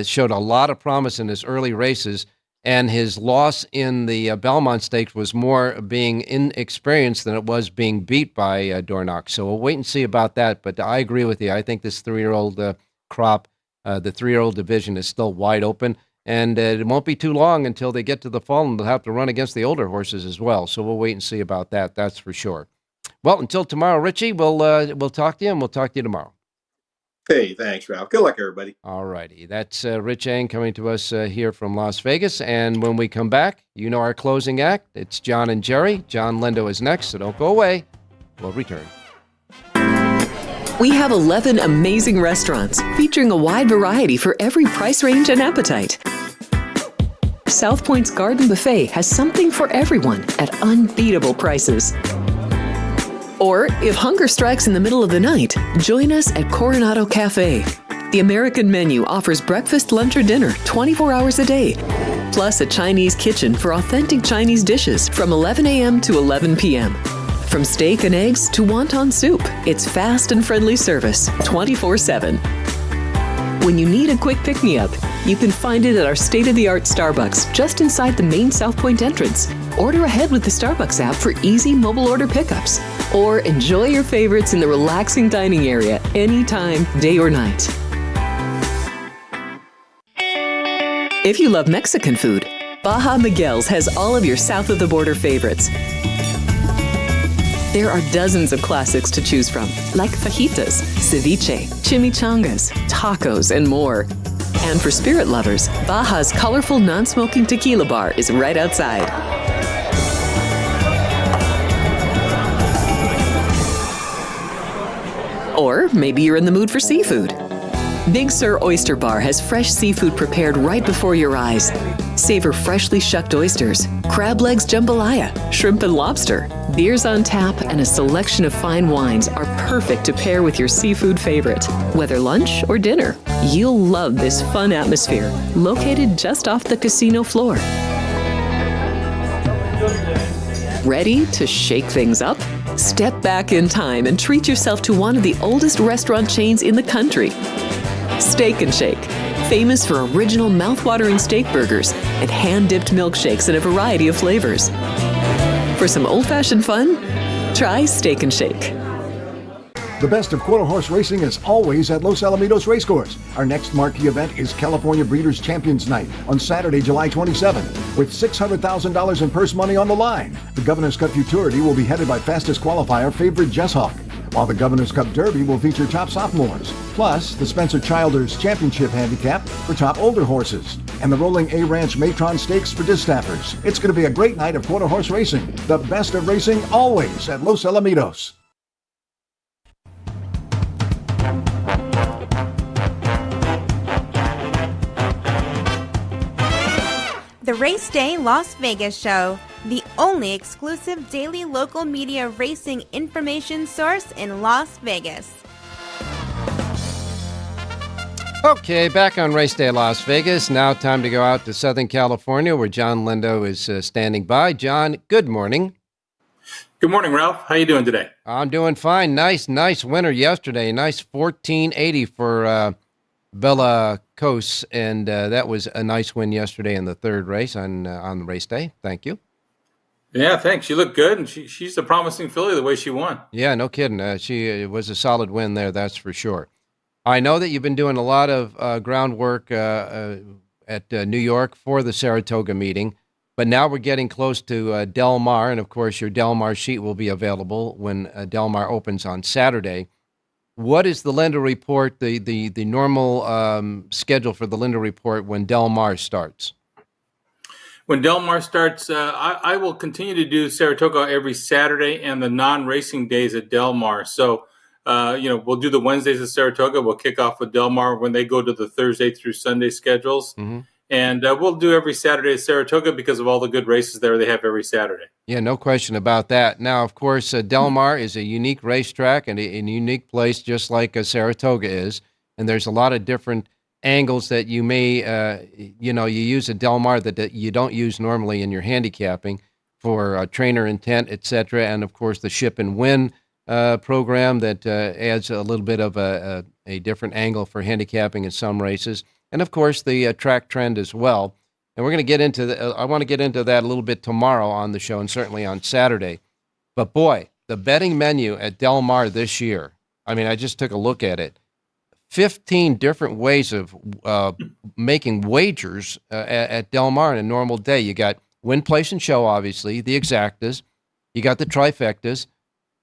showed a lot of promise in his early races, and his loss in the Belmont Stakes was more being inexperienced than it was being beat by Dornoch. So we'll wait and see about that. But I agree with you. I think this 3-year-old crop, the 3-year-old division, is still wide open. And it won't be too long until they get to the fall, and they'll have to run against the older horses as well. So we'll wait and see about that. That's for sure. Well, until tomorrow, Richie, we'll talk to you, and we'll talk to you tomorrow. Hey, thanks, Ralph. Good luck, everybody. All righty. That's Rich Eng coming to us here from Las Vegas. And when we come back, you know our closing act. It's John and Jerry. Jon Lindo is next, so don't go away. We'll return. We have 11 amazing restaurants featuring a wide variety for every price range and appetite. South Point's Garden Buffet has something for everyone at unbeatable prices. Or, if hunger strikes in the middle of the night, join us at Coronado Cafe. The American menu offers breakfast, lunch, or dinner 24 hours a day, plus a Chinese kitchen for authentic Chinese dishes from 11 a.m. to 11 p.m. From steak and eggs to wonton soup, it's fast and friendly service 24/7. When you need a quick pick-me-up, you can find it at our state-of-the-art Starbucks just inside the main South Point entrance. Order ahead with the Starbucks app for easy mobile order pickups. Or enjoy your favorites in the relaxing dining area anytime, day or night. If you love Mexican food, Baja Miguel's has all of your south of the border favorites. There are dozens of classics to choose from, like fajitas, ceviche, chimichangas, tacos, and more. And for spirit lovers, Baja's colorful non-smoking tequila bar is right outside. Or maybe you're in the mood for seafood. Big Sur Oyster Bar has fresh seafood prepared right before your eyes. Savor freshly shucked oysters, crab legs jambalaya, shrimp and lobster. Beers on tap and a selection of fine wines are perfect to pair with your seafood favorite. Whether lunch or dinner, you'll love this fun atmosphere, located just off the casino floor. Ready to shake things up? Step back in time and treat yourself to one of the oldest restaurant chains in the country. Steak and Shake, famous for original mouth-watering steak burgers and hand-dipped milkshakes in a variety of flavors. For some old-fashioned fun, try Steak and Shake. The best of quarter horse racing is always at Los Alamitos Racecourse. Our next marquee event is California Breeders' Champions Night on Saturday, July 27th, with $600,000 in purse money on the line. The Governor's Cup Futurity will be headed by fastest qualifier Favorite Jess Hawk, while the Governor's Cup Derby will feature top sophomores, plus the Spencer Childers Championship Handicap for top older horses, and the Rolling A Ranch Matron Stakes for distaffers. It's going to be a great night of quarter horse racing. The best of racing always at Los Alamitos. The Race Day Las Vegas Show, the only exclusive daily local media racing information source in Las Vegas. Okay, back on Race Day Las Vegas. Now time to go out to Southern California, where Jon Lindo is standing by. John, good morning. Good morning, Ralph. How you doing today? I'm doing fine. Nice winner yesterday. Nice 1480 for Bella Cos, and that was a nice win yesterday in the third race on the race day. Thank you. Yeah, thanks. You look good, and she's a promising filly the way she won. Yeah, no kidding. She was a solid win there, that's for sure. I know that you've been doing a lot of groundwork at New York for the Saratoga meeting, but now we're getting close to Del Mar, and of course your Del Mar sheet will be available when Del Mar opens on Saturday. What is the Lindo report, the normal schedule for the Lindo report when Del Mar starts? When Del Mar starts, I will continue to do Saratoga every Saturday and the non-racing days at Del Mar. So, we'll do the Wednesdays at Saratoga. We'll kick off with Del Mar when they go to the Thursday through Sunday schedules. Mm-hmm. And we'll do every Saturday at Saratoga because of all the good races there they have every Saturday. Yeah, no question about that. Now, of course, Del Mar is a unique racetrack and a unique place, just like Saratoga is. And there's a lot of different angles that you may, you use at Del Mar that you don't use normally in your handicapping for trainer intent, etc. And, of course, the ship and win program that adds a little bit of a different angle for handicapping in some races. And, of course, the track trend as well. And we're going to get into I want to get into that a little bit tomorrow on the show and certainly on Saturday. But, boy, the betting menu at Del Mar this year, I mean, I just took a look at it. 15 different ways of making wagers at Del Mar in a normal day. You got win, place, and show, obviously, the exactas. You got the trifectas,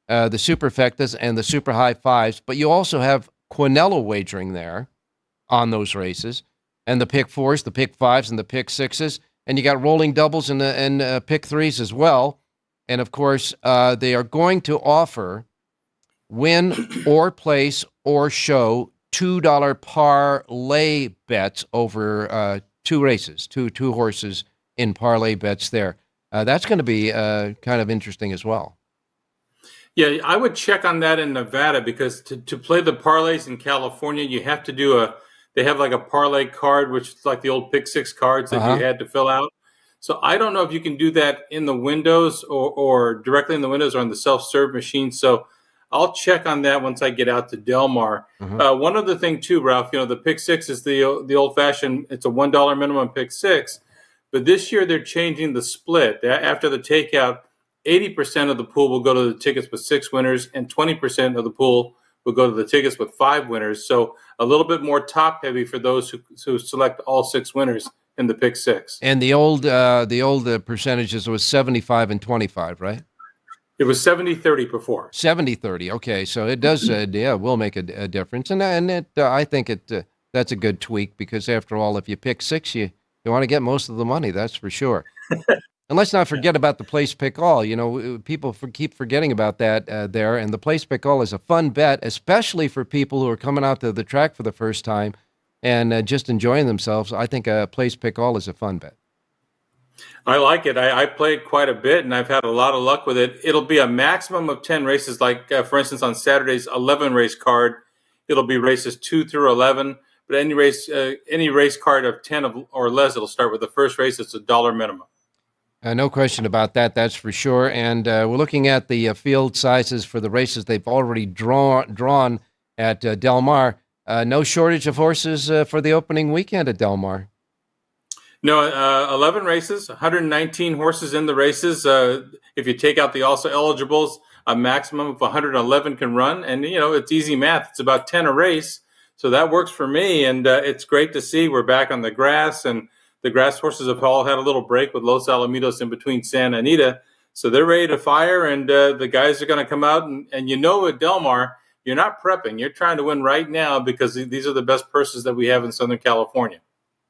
the superfectas, and the super high fives. But you also have Quinella wagering there on those races, and the pick fours, the pick fives, and the pick sixes, and you got rolling doubles and pick threes as well. And of course, they are going to offer win or place or show $2 parlay bets over two races, two horses in parlay bets there. That's going to be kind of interesting as well. Yeah, I would check on that in Nevada because to play the parlays in California, you have to do they have like a parlay card, which is like the old pick six cards that you had to fill out. So I don't know if you can do that in the windows or directly in the windows or on the self-serve machine. So I'll check on that once I get out to Del Mar. One other thing too, Ralph, the pick six is the old-fashioned, it's a $1 minimum pick six. But this year they're changing the split. After the takeout, 80% of the pool will go to the tickets with 6 winners and 20% of the pool will go to the tickets with 5 winners. So a little bit more top heavy for those who select all 6 winners in the pick six. And the old percentages was 75 and 25, right? It was 70-30 before. 70-30. Okay, so it does will make a difference, and I think that's a good tweak because after all, if you pick 6, you want to get most of the money. That's for sure. And let's not forget about the place pick all. People keep forgetting about that there. And the place pick all is a fun bet, especially for people who are coming out to the track for the first time and just enjoying themselves. I think a place pick all is a fun bet. I like it. I played quite a bit, and I've had a lot of luck with it. It'll be a maximum of 10 races. Like, for instance, on Saturday's 11-race card, it'll be races 2 through 11. But any race card of 10 or less, it'll start with the first race. It's $1 minimum. No question about that, that's for sure. And we're looking at the field sizes for the races they've already drawn at Del Mar. No shortage of horses for the opening weekend at Del Mar. No, 11 races, 119 horses in the races. If you take out the also eligibles, a maximum of 111 can run. And, it's easy math. It's about 10 a race. So that works for me. And it's great to see we're back on the grass, and the grass horses have all had a little break with Los Alamitos in between Santa Anita. So they're ready to fire, and the guys are going to come out. And at Del Mar, you're not prepping. You're trying to win right now because these are the best purses that we have in Southern California.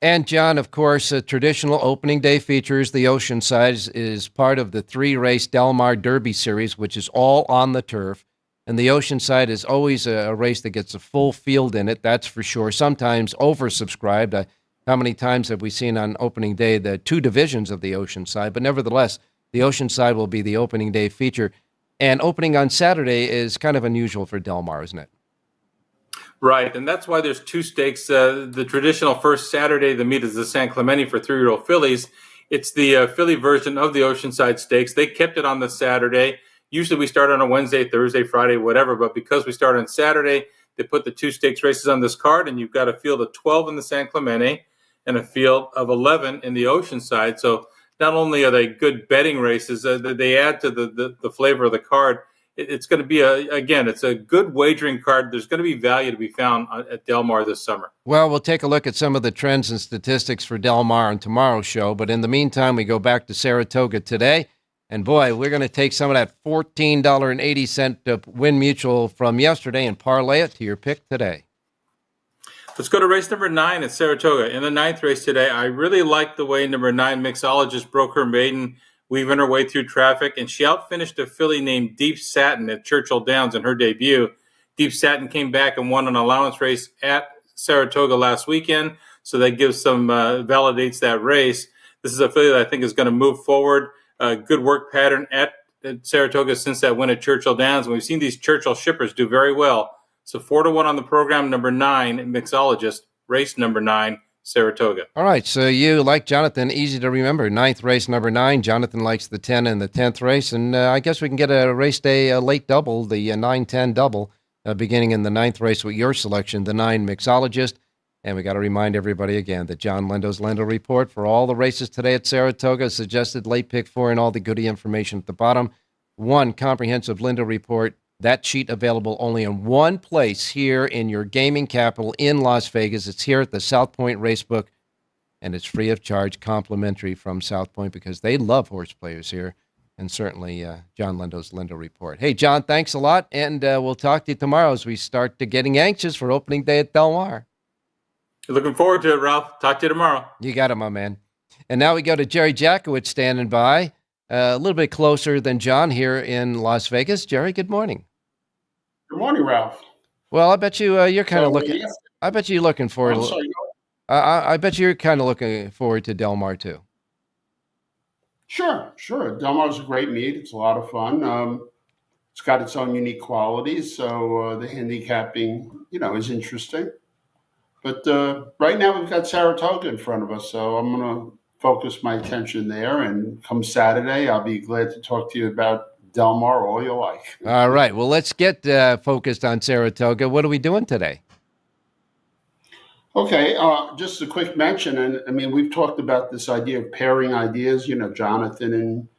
And, John, of course, traditional opening day features the Oceanside is part of the 3-race Del Mar Derby Series, which is all on the turf. And the Oceanside is always a race that gets a full field in it, that's for sure. Sometimes oversubscribed. How many times have we seen on opening day the 2 divisions of the Oceanside? But nevertheless, the Oceanside will be the opening day feature. And opening on Saturday is kind of unusual for Del Mar, isn't it? Right, and that's why there's 2 stakes. The traditional first Saturday, the meet is the San Clemente for 3-year-old fillies. It's the filly version of the Oceanside Stakes. They kept it on the Saturday. Usually we start on a Wednesday, Thursday, Friday, whatever. But because we start on Saturday, they put the 2 stakes races on this card, and you've got a field of 12 in the San Clemente and a field of 11 in the Oceanside. So not only are they good betting races, they add to the flavor of the card. It's going to be, it's a good wagering card. There's going to be value to be found at Del Mar this summer. Well, we'll take a look at some of the trends and statistics for Del Mar on tomorrow's show. But in the meantime, we go back to Saratoga today. And boy, we're going to take some of that $14.80 Win Mutual from yesterday and parlay it to your pick today. Let's go to race number 9 at Saratoga. In the 9th race today, I really like the way number 9 Mixologist broke her maiden, weaving her way through traffic, and she outfinished a filly named Deep Satin at Churchill Downs in her debut. Deep Satin came back and won an allowance race at Saratoga last weekend, So that gives some validates that race. This is a filly that I think is going to move forward. Good work pattern at Saratoga since that win at Churchill Downs. And we've seen these Churchill shippers do very well. So 4-1 on the program, number 9, Mixologist, race number 9, Saratoga. All right, so you, like Jonathan, easy to remember. 9th race, number 9. Jonathan likes the 10 and the 10th race. And I guess we can get a race day late double, the 9-10 double, beginning in the 9th race with your selection, the 9 Mixologist. And we got to remind everybody again that Jon Lindo's Lindo Report for all the races today at Saratoga, suggested late pick 4 and all the goodie information at the bottom. 1 comprehensive Lindo Report. That sheet available only in one place here in your gaming capital in Las Vegas. It's here at the South Point Racebook, and it's free of charge, complimentary from South Point because they love horse players here, and certainly Jon Lindo's Lindo Report. Hey, John, thanks a lot, and we'll talk to you tomorrow as we start getting anxious for opening day at Del Mar. Looking forward to it, Ralph. Talk to you tomorrow. You got it, my man. And now we go to Jerry Jackowitz standing by, a little bit closer than John here in Las Vegas. Jerry, good morning. Good morning, Ralph. Well, I bet you're kind of looking. Yes. I bet you're looking forward. I bet you're kind of looking forward to Del Mar too. Sure. Del Mar's a great meet. It's a lot of fun. It's got its own unique qualities. So the handicapping, is interesting. But right now we've got Saratoga in front of us, so I'm going to focus my attention there. And come Saturday, I'll be glad to talk to you about Del Mar all you like. All right. Well, let's get focused on Saratoga. What are we doing today? Okay. Just a quick mention. And I mean, we've talked about this idea of pairing ideas, Jonathan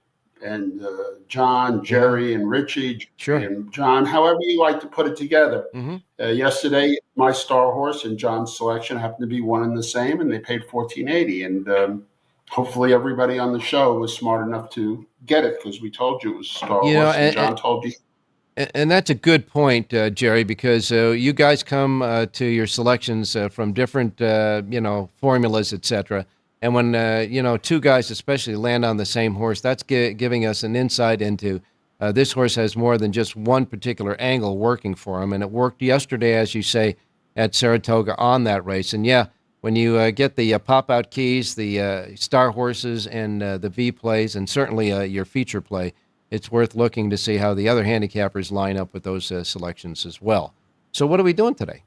and John, Jerry and Richie, sure, and John, however you like to put it together. Mm-hmm. Yesterday, my star horse and John's selection happened to be one and the same, and they paid $14.80. And hopefully everybody on the show was smart enough to get it because we told you it was Star Wars, and John told you. And that's a good point, Jerry, because you guys come to your selections from different, formulas, etc. And when, two guys especially land on the same horse, that's giving us an insight into this horse has more than just one particular angle working for him. And it worked yesterday, as you say, at Saratoga on that race. And, yeah, when you get the pop-out keys, the star horses, and the V plays, and certainly your feature play, it's worth looking to see how the other handicappers line up with those selections as well. So what are we doing today?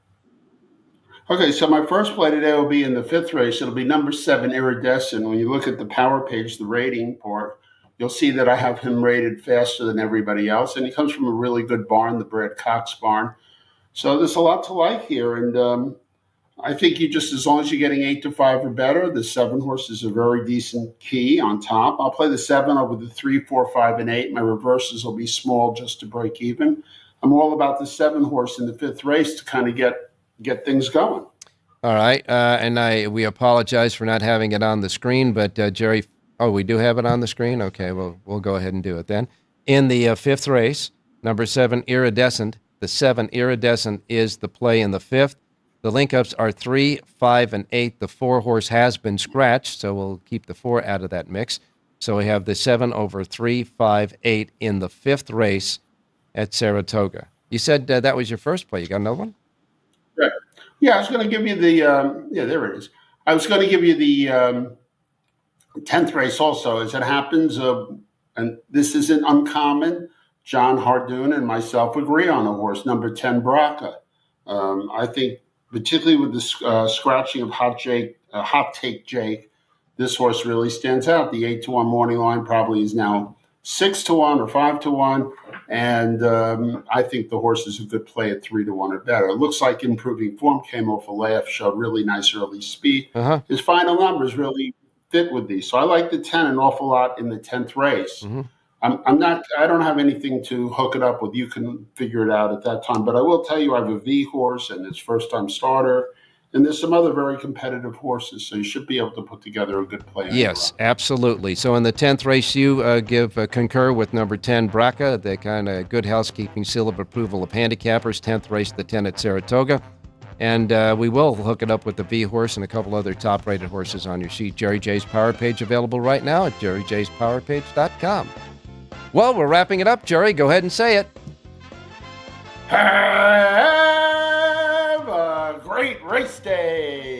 Okay, so my first play today will be in the 5th race. It'll be number 7, Iridescent. When you look at the power page, the rating part, you'll see that I have him rated faster than everybody else. And he comes from a really good barn, the Brad Cox barn. So there's a lot to like here. And I think as long as you're getting 8-5 or better, the 7 horse is a very decent key on top. I'll play the 7 over the 3, 4, 5, and 8. My reverses will be small just to break even. I'm all about the 7 horse in the 5th race to kind of get things going. All right. And we apologize for not having it on the screen, but Jerry, we do have it on the screen? Okay, well, we'll go ahead and do it then. In the 5th race, number 7, Iridescent. The 7, Iridescent, is the play in the 5th. The link-ups are 3, 5, and 8. The 4 horse has been scratched, so we'll keep the 4 out of that mix. So we have the 7 over 3, 5, 8 in the 5th race at Saratoga. You said that was your first play. You got another one? Right. Yeah, I was going to give you the there it is. I was going to give you the 10th race also. As it happens, and this isn't uncommon, John Hardoon and myself agree on a horse, number 10, Braca. I think particularly with the scratching of Hot Take Jake, this horse really stands out. The 8-1 morning line probably is now 6-1 or 5-1, and I think the horse is a good play at 3-1 or better. It looks like improving form, came off a laugh, showed really nice early speed. Uh-huh. His final numbers really fit with these, so I like the 10 an awful lot in the 10th race. Mm-hmm. I don't have anything to hook it up with. You can figure it out at that time. But I will tell you, I have a V horse and it's first-time starter. And there's some other very competitive horses, so you should be able to put together a good play. Yes, absolutely. So in the 10th race, you concur with number 10, Braca, the kind of good housekeeping seal of approval of handicappers. 10th race, the 10 at Saratoga. And we will hook it up with the V horse and a couple other top-rated horses on your sheet. Jerry J's Power Page available right now at jerryjspowerpage.com. Well, we're wrapping it up. Jerry, go ahead and say it. Have a great race day.